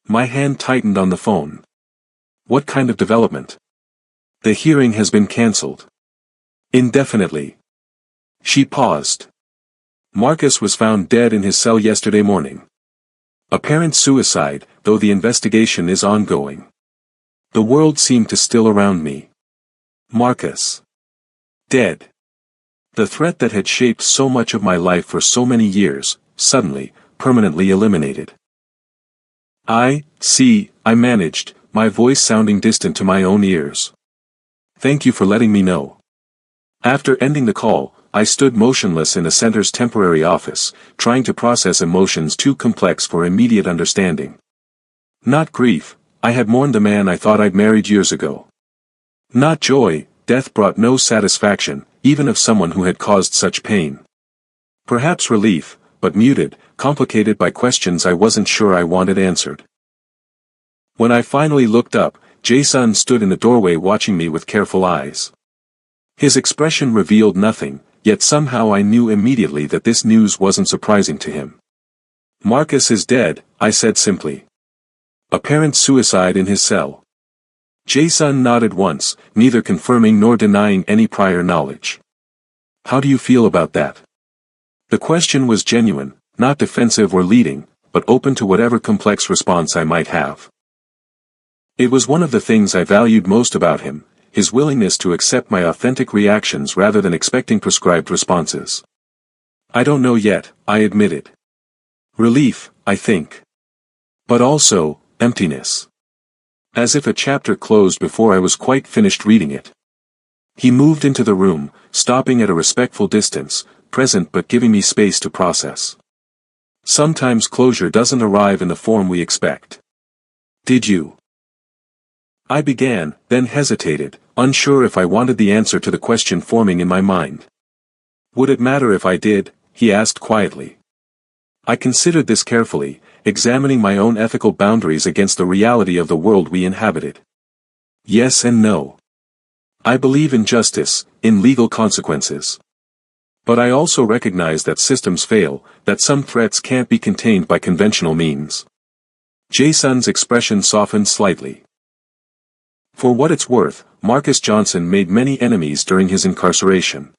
My hand tightened on the phone. What kind of development? The hearing has been cancelled. Indefinitely. She paused. Marcus was found dead in his cell yesterday morning. Apparent suicide, though the investigation is ongoing. The world seemed to still around me. Marcus. Dead. The threat that had shaped so much of my life for so many years, suddenly, permanently eliminated. I managed, my voice sounding distant to my own ears. Thank you for letting me know. After ending the call, I stood motionless in the center's temporary office, trying to process emotions too complex for immediate understanding. Not grief, I had mourned the man I thought I'd married years ago. Not joy, death brought no satisfaction, even of someone who had caused such pain. Perhaps relief, but muted, complicated by questions I wasn't sure I wanted answered. When I finally looked up, Jae-sun stood in the doorway watching me with careful eyes. His expression revealed nothing, yet somehow I knew immediately that this news wasn't surprising to him. "Marcus is dead," I said simply. "Apparent suicide in his cell." Jae-sun nodded once, neither confirming nor denying any prior knowledge. "How do you feel about that?" The question was genuine, not defensive or leading, but open to whatever complex response I might have. It was one of the things I valued most about him, his willingness to accept my authentic reactions rather than expecting prescribed responses. "I don't know yet," I admitted. "Relief, I think. But also, emptiness." As if a chapter closed before I was quite finished reading it. He moved into the room, stopping at a respectful distance, present but giving me space to process. Sometimes closure doesn't arrive in the form we expect. "Did you?" I began, then hesitated, unsure if I wanted the answer to the question forming in my mind. "Would it matter if I did?" he asked quietly. I considered this carefully, examining my own ethical boundaries against the reality of the world we inhabited. Yes and no. I believe in justice, in legal consequences. But I also recognize that systems fail, that some threats can't be contained by conventional means. Jae-sun's expression softened slightly. For what it's worth, Marcus Johnson made many enemies during his incarceration.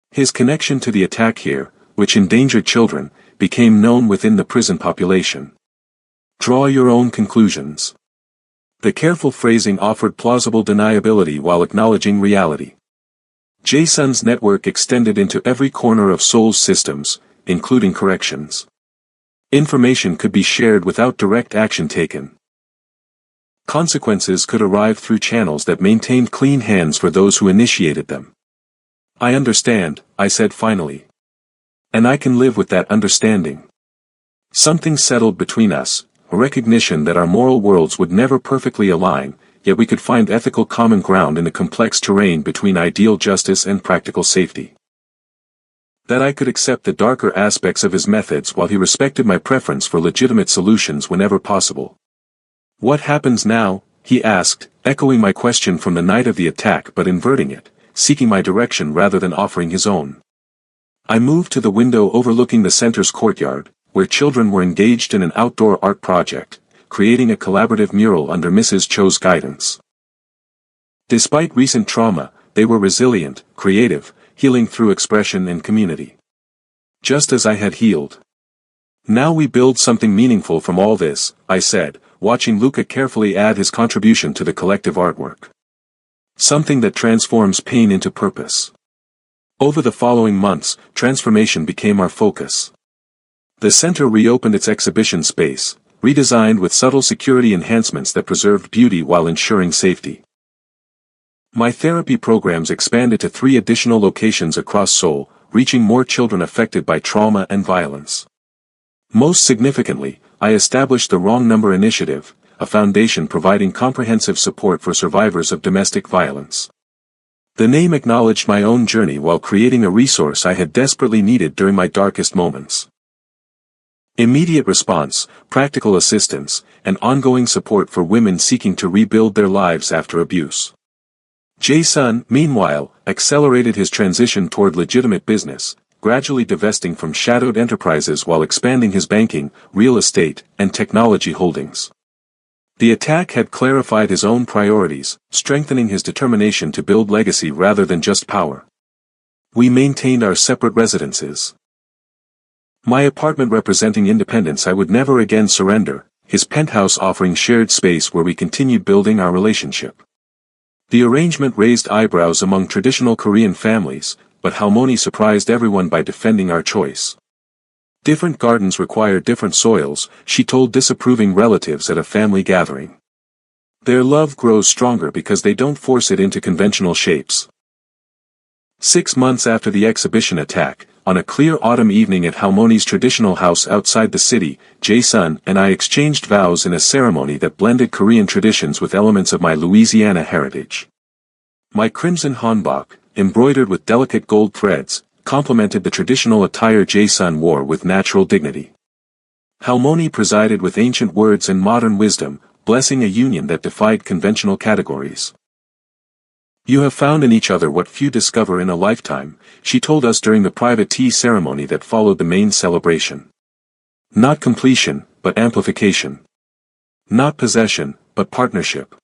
His connection to the attack here, which endangered children, became known within the prison population. Draw your own conclusions. The careful phrasing offered plausible deniability while acknowledging reality. Jae-sun's network extended into every corner of Seoul's systems, including corrections. Information could be shared without direct action taken. Consequences could arrive through channels that maintained clean hands for those who initiated them. "I understand," I said finally. "And I can live with that understanding." Something settled between us, a recognition that our moral worlds would never perfectly align, yet we could find ethical common ground in the complex terrain between ideal justice and practical safety. That I could accept the darker aspects of his methods while he respected my preference for legitimate solutions whenever possible. "What happens now?" he asked, echoing my question from the night of the attack but inverting it, seeking my direction rather than offering his own. I moved to the window overlooking the center's courtyard, where children were engaged in an outdoor art project, creating a collaborative mural under Mrs. Cho's guidance. Despite recent trauma, they were resilient, creative, healing through expression and community. Just as I had healed. "Now we build something meaningful from all this," I said, watching Luca carefully add his contribution to the collective artwork. "Something that transforms pain into purpose." Over the following months, transformation became our focus. The center reopened its exhibition space, redesigned with subtle security enhancements that preserved beauty while ensuring safety. My therapy programs expanded to 3 additional locations across Seoul, reaching more children affected by trauma and violence. Most significantly, I established the Wrong Number Initiative, a foundation providing comprehensive support for survivors of domestic violence. The name acknowledged my own journey while creating a resource I had desperately needed during my darkest moments. Immediate response, practical assistance, and ongoing support for women seeking to rebuild their lives after abuse. Jae-sun, meanwhile, accelerated his transition toward legitimate business, gradually divesting from shadowed enterprises while expanding his banking, real estate, and technology holdings. The attack had clarified his own priorities, strengthening his determination to build legacy rather than just power. We maintained our separate residences. My apartment representing independence I would never again surrender, his penthouse offering shared space where we continued building our relationship. The arrangement raised eyebrows among traditional Korean families, but Halmoni surprised everyone by defending our choice. Different gardens require different soils, she told disapproving relatives at a family gathering. Their love grows stronger because they don't force it into conventional shapes. 6 months after the exhibition attack, on a clear autumn evening at Halmoni's traditional house outside the city, Jae-sun and I exchanged vows in a ceremony that blended Korean traditions with elements of my Louisiana heritage. My crimson hanbok, embroidered with delicate gold threads, complemented the traditional attire Jae-sun wore with natural dignity. Halmoni presided with ancient words and modern wisdom, blessing a union that defied conventional categories. "You have found in each other what few discover in a lifetime," she told us during the private tea ceremony that followed the main celebration. "Not completion, but amplification. Not possession, but partnership.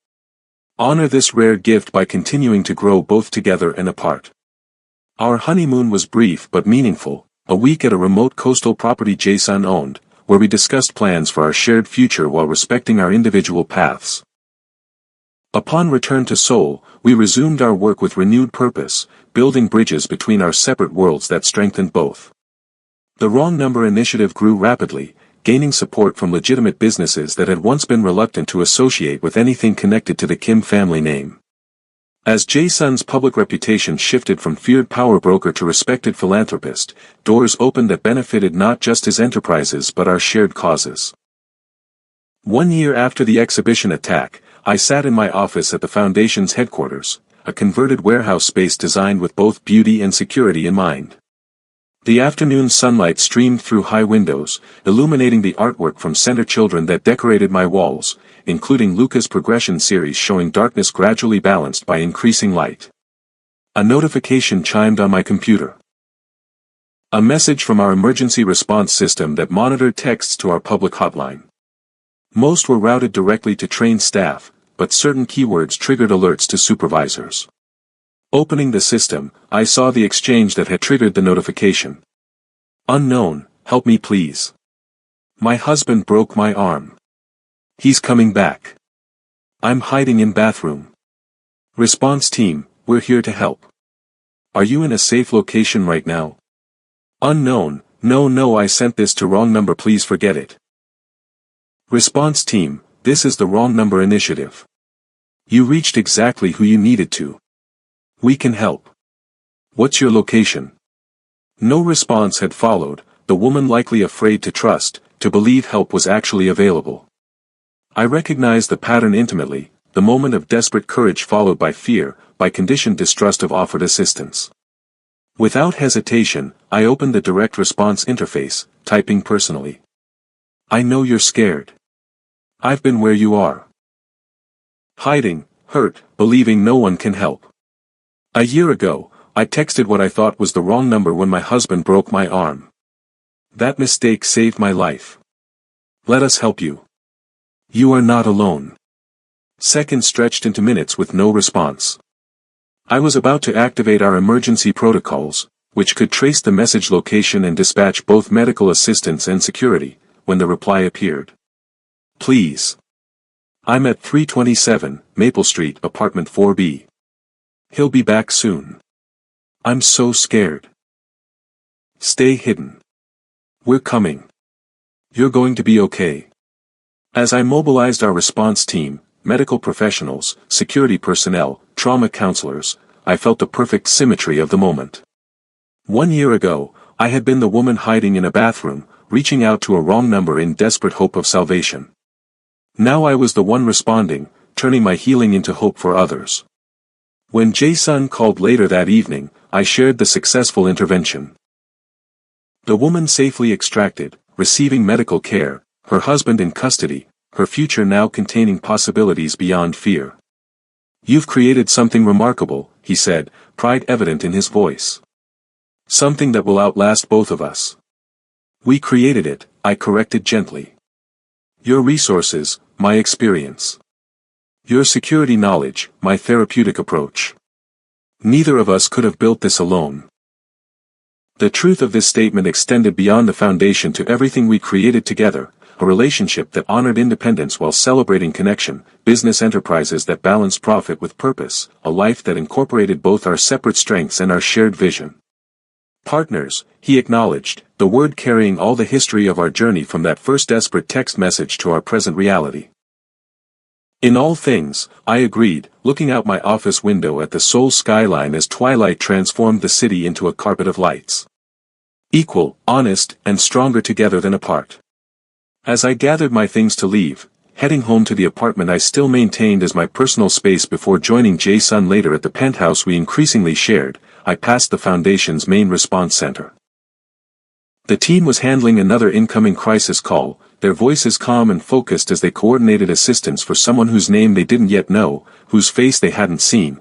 Honor this rare gift by continuing to grow both together and apart." Our honeymoon was brief but meaningful, a week at a remote coastal property Jae-sun owned, where we discussed plans for our shared future while respecting our individual paths. Upon return to Seoul, we resumed our work with renewed purpose, building bridges between our separate worlds that strengthened both. The Wrong Number initiative grew rapidly, gaining support from legitimate businesses that had once been reluctant to associate with anything connected to the Kim family name. As Jae-sun's public reputation shifted from feared power broker to respected philanthropist, doors opened that benefited not just his enterprises but our shared causes. 1 year after the exhibition attack, I sat in my office at the Foundation's headquarters, a converted warehouse space designed with both beauty and security in mind. The afternoon sunlight streamed through high windows, illuminating the artwork from center children that decorated my walls, including Luca's progression series showing darkness gradually balanced by increasing light. A notification chimed on my computer. A message from our emergency response system that monitored texts to our public hotline. Most were routed directly to trained staff, but certain keywords triggered alerts to supervisors. Opening the system, I saw the exchange that had triggered the notification. "Unknown, help me please. My husband broke my arm. He's coming back. I'm hiding in bathroom. Response team, we're here to help. Are you in a safe location right now? Unknown, no I sent this to wrong number, please forget it. Response team, this is the Wrong Number initiative. You reached exactly who you needed to. We can help. What's your location?" No response had followed, the woman likely afraid to trust, to believe help was actually available. I recognized the pattern intimately, the moment of desperate courage followed by fear, by conditioned distrust of offered assistance. Without hesitation, I opened the direct response interface, typing personally. "I know you're scared. I've been where you are. Hiding, hurt, believing no one can help. A year ago, I texted what I thought was the wrong number when my husband broke my arm. That mistake saved my life. Let us help you. You are not alone." Seconds stretched into minutes with no response. I was about to activate our emergency protocols, which could trace the message location and dispatch both medical assistance and security, when the reply appeared. "Please. I'm at 327, Maple Street, apartment 4B. He'll be back soon. I'm so scared. Stay hidden. We're coming. You're going to be okay." As I mobilized our response team, medical professionals, security personnel, trauma counselors, I felt the perfect symmetry of the moment. 1 year ago, I had been the woman hiding in a bathroom, reaching out to a wrong number in desperate hope of salvation. Now I was the one responding, turning my healing into hope for others. When Jae-sun called later that evening, I shared the successful intervention. The woman safely extracted, receiving medical care, her husband in custody, her future now containing possibilities beyond fear. "You've created something remarkable," he said, pride evident in his voice. "Something that will outlast both of us." "We created it," I corrected gently. "Your resources, my experience. Your security knowledge, my therapeutic approach. Neither of us could have built this alone." The truth of this statement extended beyond the Foundation to everything we created together, a relationship that honored independence while celebrating connection, business enterprises that balanced profit with purpose, a life that incorporated both our separate strengths and our shared vision. "Partners," he acknowledged, the word carrying all the history of our journey from that first desperate text message to our present reality. "In all things," I agreed, looking out my office window at the Seoul skyline as twilight transformed the city into a carpet of lights. "Equal, honest, and stronger together than apart." As I gathered my things to leave, heading home to the apartment I still maintained as my personal space before joining Jae-sun later at the penthouse we increasingly shared, I passed the Foundation's main response center. The team was handling another incoming crisis call, their voices calm and focused as they coordinated assistance for someone whose name they didn't yet know, whose face they hadn't seen,